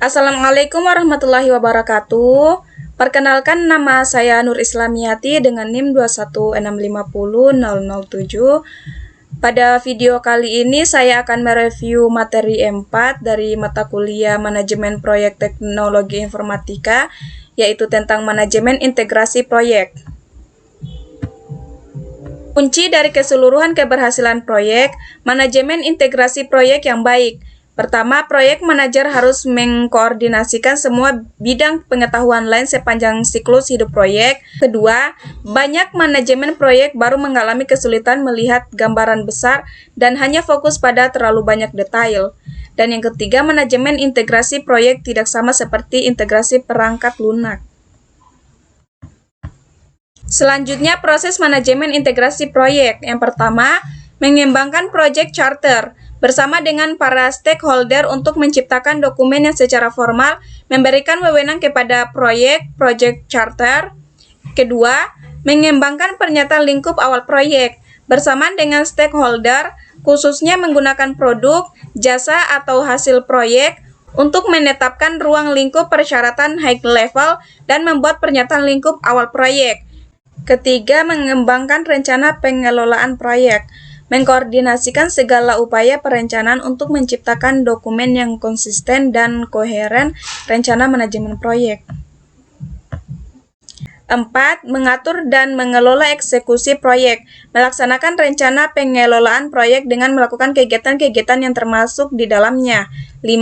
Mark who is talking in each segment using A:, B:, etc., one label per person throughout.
A: Assalamualaikum warahmatullahi wabarakatuh. Perkenalkan, nama saya Nur Islamiyati dengan NIM 216500007. Pada video kali ini saya akan mereview materi 4 dari mata kuliah Manajemen Proyek Teknologi Informatika, yaitu tentang manajemen integrasi proyek. Kunci dari keseluruhan keberhasilan proyek, manajemen integrasi proyek yang baik. Pertama, proyek manajer harus mengkoordinasikan semua bidang pengetahuan lain sepanjang siklus hidup proyek. Kedua, banyak manajemen proyek baru mengalami kesulitan melihat gambaran besar dan hanya fokus pada terlalu banyak detail. Dan yang ketiga, manajemen integrasi proyek tidak sama seperti integrasi perangkat lunak. Selanjutnya, proses manajemen integrasi proyek. Yang pertama, mengembangkan project charter bersama dengan para stakeholder untuk menciptakan dokumen yang secara formal memberikan wewenang kepada project charter. Kedua, mengembangkan pernyataan lingkup awal proyek bersamaan dengan stakeholder, khususnya menggunakan produk, jasa, atau hasil proyek untuk menetapkan ruang lingkup persyaratan high level dan membuat pernyataan lingkup awal proyek. Ketiga, mengembangkan rencana pengelolaan proyek, mengkoordinasikan segala upaya perencanaan untuk menciptakan dokumen yang konsisten dan koheren rencana manajemen proyek. 4. Mengatur dan mengelola eksekusi proyek, melaksanakan rencana pengelolaan proyek dengan melakukan kegiatan-kegiatan yang termasuk di dalamnya. 5.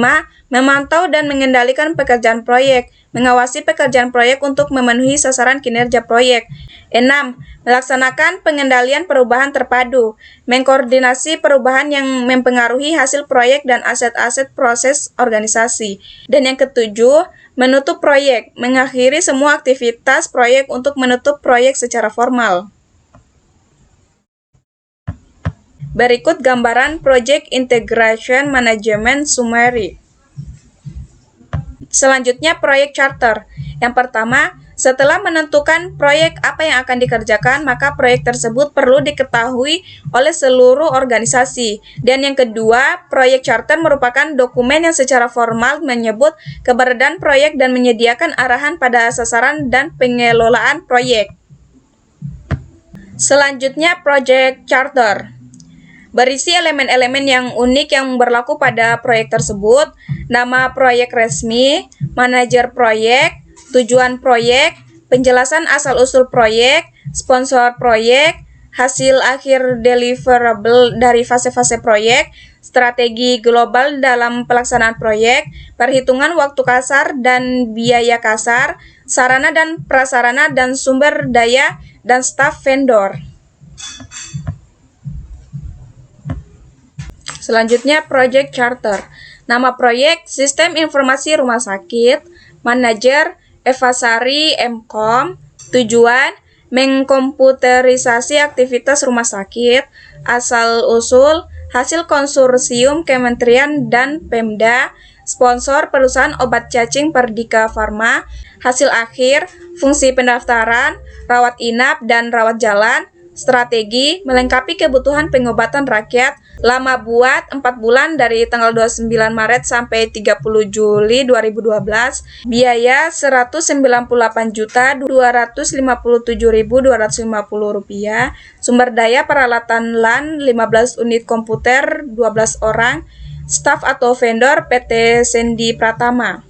A: Memantau dan mengendalikan pekerjaan proyek, mengawasi pekerjaan proyek untuk memenuhi sasaran kinerja proyek. 6. Melaksanakan pengendalian perubahan terpadu, mengkoordinasi perubahan yang mempengaruhi hasil proyek dan aset-aset proses organisasi. Dan yang ketujuh, menutup proyek, mengakhiri semua aktivitas proyek untuk menutup proyek secara formal. Berikut gambaran Project Integration Management Summary. Selanjutnya, proyek charter. Yang pertama, setelah menentukan proyek apa yang akan dikerjakan, maka proyek tersebut perlu diketahui oleh seluruh organisasi. Dan yang kedua, proyek charter merupakan dokumen yang secara formal menyebut keberadaan proyek dan menyediakan arahan pada sasaran dan pengelolaan proyek. Selanjutnya, project charter berisi elemen-elemen yang unik yang berlaku pada proyek tersebut: nama proyek resmi, manajer proyek, tujuan proyek, penjelasan asal-usul proyek, sponsor proyek, hasil akhir deliverable dari fase-fase proyek, strategi global dalam pelaksanaan proyek, perhitungan waktu kasar dan biaya kasar, sarana dan prasarana dan sumber daya, dan staf vendor. Selanjutnya, project charter. Nama proyek, Sistem Informasi Rumah Sakit, manajer, Eva Sari, MKOM. Tujuan, mengkomputerisasi aktivitas rumah sakit. Asal-usul, hasil konsorsium Kementerian dan Pemda. Sponsor, perusahaan obat cacing Perdika Farma. Hasil akhir, fungsi pendaftaran, rawat inap dan rawat jalan. Strategi, melengkapi kebutuhan pengobatan rakyat. Lama buat 4 bulan dari tanggal 29 Maret sampai 30 Juli 2012. Biaya Rp198.257.250. Sumber daya peralatan LAN 15 unit komputer 12 orang. Staf atau vendor PT Sendi Pratama.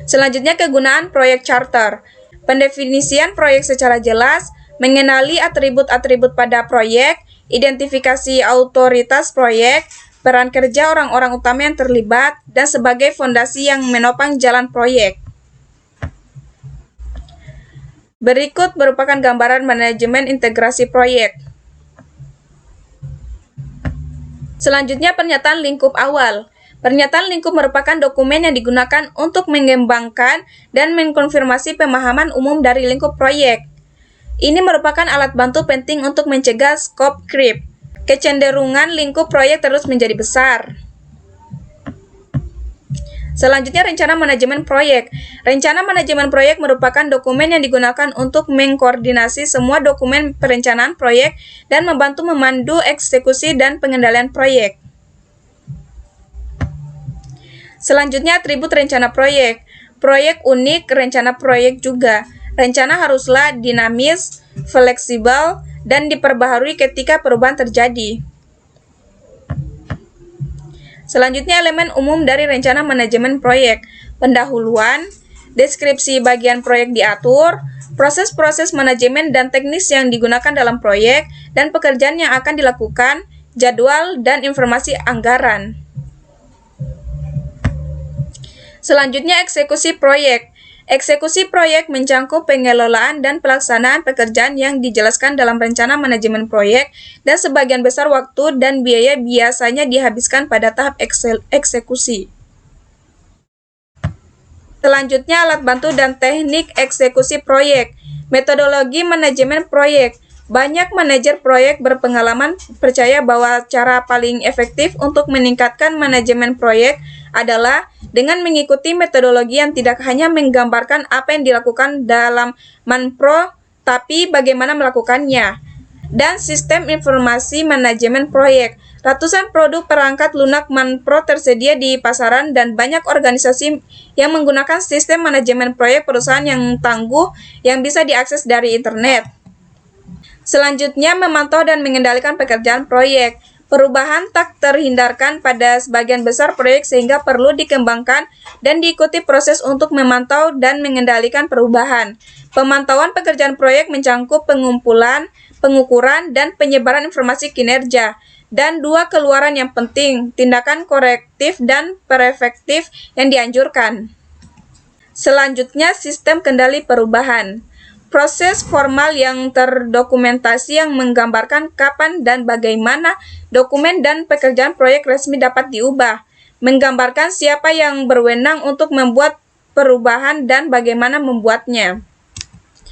A: Selanjutnya, kegunaan proyek charter. Pendefinisian proyek secara jelas, mengenali atribut-atribut pada proyek, identifikasi otoritas proyek, peran kerja orang-orang utama yang terlibat, dan sebagai fondasi yang menopang jalan proyek. Berikut merupakan gambaran manajemen integrasi proyek. Selanjutnya, pernyataan lingkup awal. Pernyataan lingkup merupakan dokumen yang digunakan untuk mengembangkan dan mengkonfirmasi pemahaman umum dari lingkup proyek. Ini merupakan alat bantu penting untuk mencegah scope creep, kecenderungan lingkup proyek terus menjadi besar. Selanjutnya, rencana manajemen proyek. Rencana manajemen proyek merupakan dokumen yang digunakan untuk mengkoordinasi semua dokumen perencanaan proyek dan membantu memandu eksekusi dan pengendalian proyek. Selanjutnya atribut rencana proyek. Proyek unik, rencana proyek juga. Rencana haruslah dinamis, fleksibel, dan diperbaharui ketika perubahan terjadi. Selanjutnya elemen umum dari rencana manajemen proyek. Pendahuluan, deskripsi bagian proyek diatur, proses-proses manajemen dan teknis yang digunakan dalam proyek, dan pekerjaan yang akan dilakukan, jadwal, dan informasi anggaran. Selanjutnya eksekusi proyek. Eksekusi proyek mencakup pengelolaan dan pelaksanaan pekerjaan yang dijelaskan dalam rencana manajemen proyek dan sebagian besar waktu dan biaya biasanya dihabiskan pada tahap eksekusi. Selanjutnya alat bantu dan teknik eksekusi proyek. Metodologi manajemen proyek. Banyak manajer proyek berpengalaman percaya bahwa cara paling efektif untuk meningkatkan manajemen proyek adalah dengan mengikuti metodologi yang tidak hanya menggambarkan apa yang dilakukan dalam Manpro, tapi bagaimana melakukannya. Dan sistem informasi manajemen proyek. Ratusan produk perangkat lunak Manpro tersedia di pasaran dan banyak organisasi yang menggunakan sistem manajemen proyek perusahaan yang tangguh yang bisa diakses dari internet. Selanjutnya, memantau dan mengendalikan pekerjaan proyek. Perubahan tak terhindarkan pada sebagian besar proyek sehingga perlu dikembangkan dan diikuti proses untuk memantau dan mengendalikan perubahan. Pemantauan pekerjaan proyek mencakup pengumpulan, pengukuran, dan penyebaran informasi kinerja. Dan dua keluaran yang penting, tindakan korektif dan preventif yang dianjurkan. Selanjutnya, sistem kendali perubahan. Proses formal yang terdokumentasi yang menggambarkan kapan dan bagaimana dokumen dan pekerjaan proyek resmi dapat diubah, menggambarkan siapa yang berwenang untuk membuat perubahan dan bagaimana membuatnya.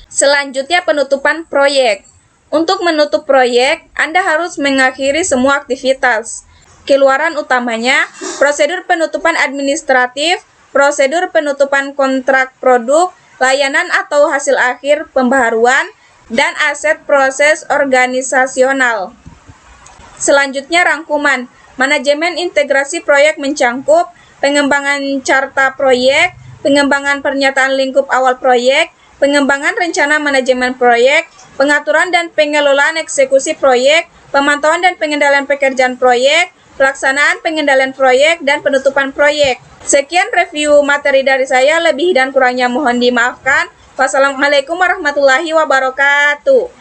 A: Selanjutnya penutupan proyek. Untuk menutup proyek, Anda harus mengakhiri semua aktivitas. Keluaran utamanya, prosedur penutupan administratif, prosedur penutupan kontrak produk, layanan atau hasil akhir pembaharuan, dan aset proses organisasional. Selanjutnya rangkuman. Manajemen integrasi proyek mencakup pengembangan carta proyek, pengembangan pernyataan lingkup awal proyek, pengembangan rencana manajemen proyek, pengaturan dan pengelolaan eksekusi proyek, pemantauan dan pengendalian pekerjaan proyek, pelaksanaan pengendalian proyek, dan penutupan proyek. Sekian review materi dari saya, lebih dan kurangnya mohon dimaafkan. Wassalamualaikum warahmatullahi wabarakatuh.